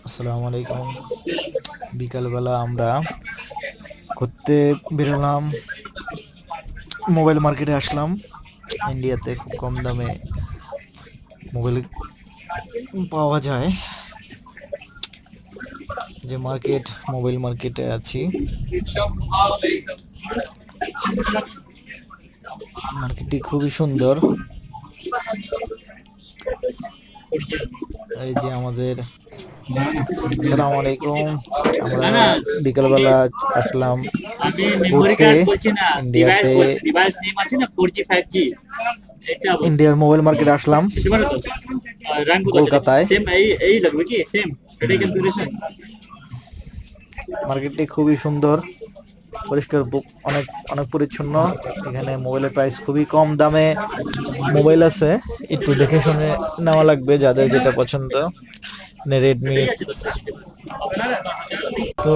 আসসালামু আলাইকুম। বিকালবেলা আমরা ঘুরতে বেরোলাম, মোবাইল মার্কেটে আসলাম। ইন্ডিয়াতে খুব কম দামে মোবাইল পাওয়া যায়। যে মার্কেট, মোবাইল মার্কেটে আছি। মার্কেটটি খুবই সুন্দর। এই যে আমাদের, আসসালামু আলাইকুম। আমরা না না বিকালবেলা আসলাম আমি মেমোরি ঘুরতে কার্ড বলছি না, ডিভাইস ইন্ডিয়াতে। বলছি। ডিভাইস নেম আছে না 4G 5G, এটা বলছি। ইন্ডিয়ার মোবাইল মার্কেটে আসলাম বুঝতে পারো তো? रंग को चले কলকাতায়। सेम यही यही लगभग ही सेम एटाই কনফিগারেশন। মার্কেটটি খুবই সুন্দর, পরিষ্কার, অনেক অনেক পরিচ্ছন্ন। এখানে মোবাইলের প্রাইস খুবই কম দামে মোবাইল আছে। একটু দেখে শুনে নেওয়া লাগবে যাদের যেটা পছন্দ। রেডমি এটাই আছে তো সিস্টেম। তো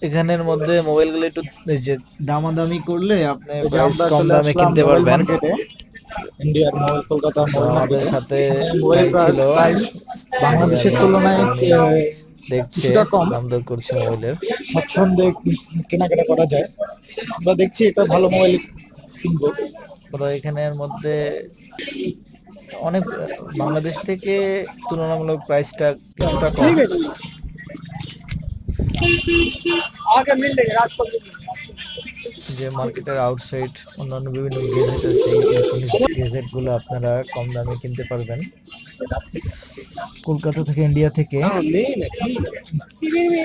এখানের মধ্যে মোবাইলগুলো একটু এই যে দামাদামি করলে আপনি এই যে প্রাইস আমরা কম চলে দামে আসলাম কিনতে মোবাইল পারবেন। মার্কেটে, ইন্ডিয়ার মোবাইল, কলকাতা তো মোবাইল আমাদের মার্কেটে। সাথে এখানে ভাই মোবাইল ছিল, প্রাইস ইন্ডিয়ার বাংলাদেশের মোবাইল তুলনায় মার্কেটে উনি দেখছে, কিছুটা কম, দাম দর করছে মোবাইলের। স্বচ্ছন্দে কেনাকাটা করা যায়। আমরা দেখছি এটা ভালো মোবাইল কিনবো। তো এখানের মধ্যে অনেক বাংলাদেশ থেকে তুলনামূলক প্রাইসটা কিছুটা কম। ঠিক আছে, আগে মিল লেগে রাত को যে মার্কেটের আউটসাইড অন্যান্য বিভিন্ন গেজেট আছে, এই ইলেকট্রনিক্স গেজেট গুলো আপনারা কম দামে কিনতে পারবেন কলকাতা থেকে, ইন্ডিয়া থেকে।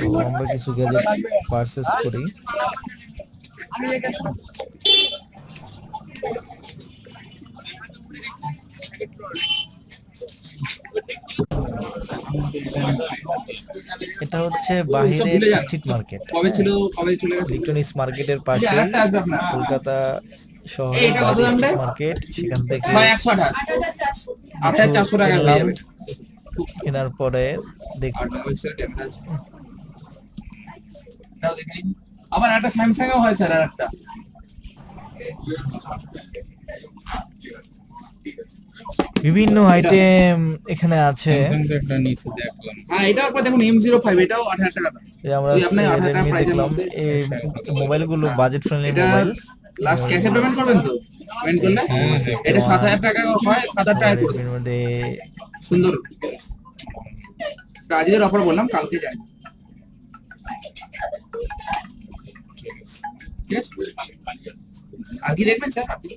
তো আমরা কিছু গ্যাজেট পারচেস করি। এটা হচ্ছে বাহিরের স্ট্রিট মার্কেট, কবে ছিল, কবে চলে গেছে? ইলেকট্রনিক্স মার্কেটের পাশে আরেকটা আসবে আপনার। কলকাতা শহরের এইটা কত বাইরে দাম রে? Street market. সেখান থেকে ভাই 128 কিছু 400 টাকা হয়ে কিনলাম। যাবে। কেনার পরে দেখি আর ওয়েবসাইট ক্যামেরা আছে। এটাও দেখে নিন। আবার একটা স্যামসাং এও হয় স্যার, আরেকটা। বিভিন্ন আইটেম এখানে আছে। স্যামসাং একটা নিচে দেখলাম। হ্যাঁ, এটাও আপনার দেখুন M05, এটাও 28 টাকা দাম। এই আমরা ওই আপনার 28 টাকা রেডমি প্রাইসের দেখলাম। মধ্যে। এই মোবাইলগুলো বাজেট ফ্রেন্ডলি এটা মোবাইল। লাস্ট ক্যাশে পেমেন্ট করবেন তো? পেমেন্ট করলে এটা 7000 টাকা হয়, 7000 টাকা করে। রেডমির মধ্যে সুন্দর। আজকের অফার বললাম, কালকে যাই। ঠিক আছে? আর কি দেখবেন স্যার আপনি?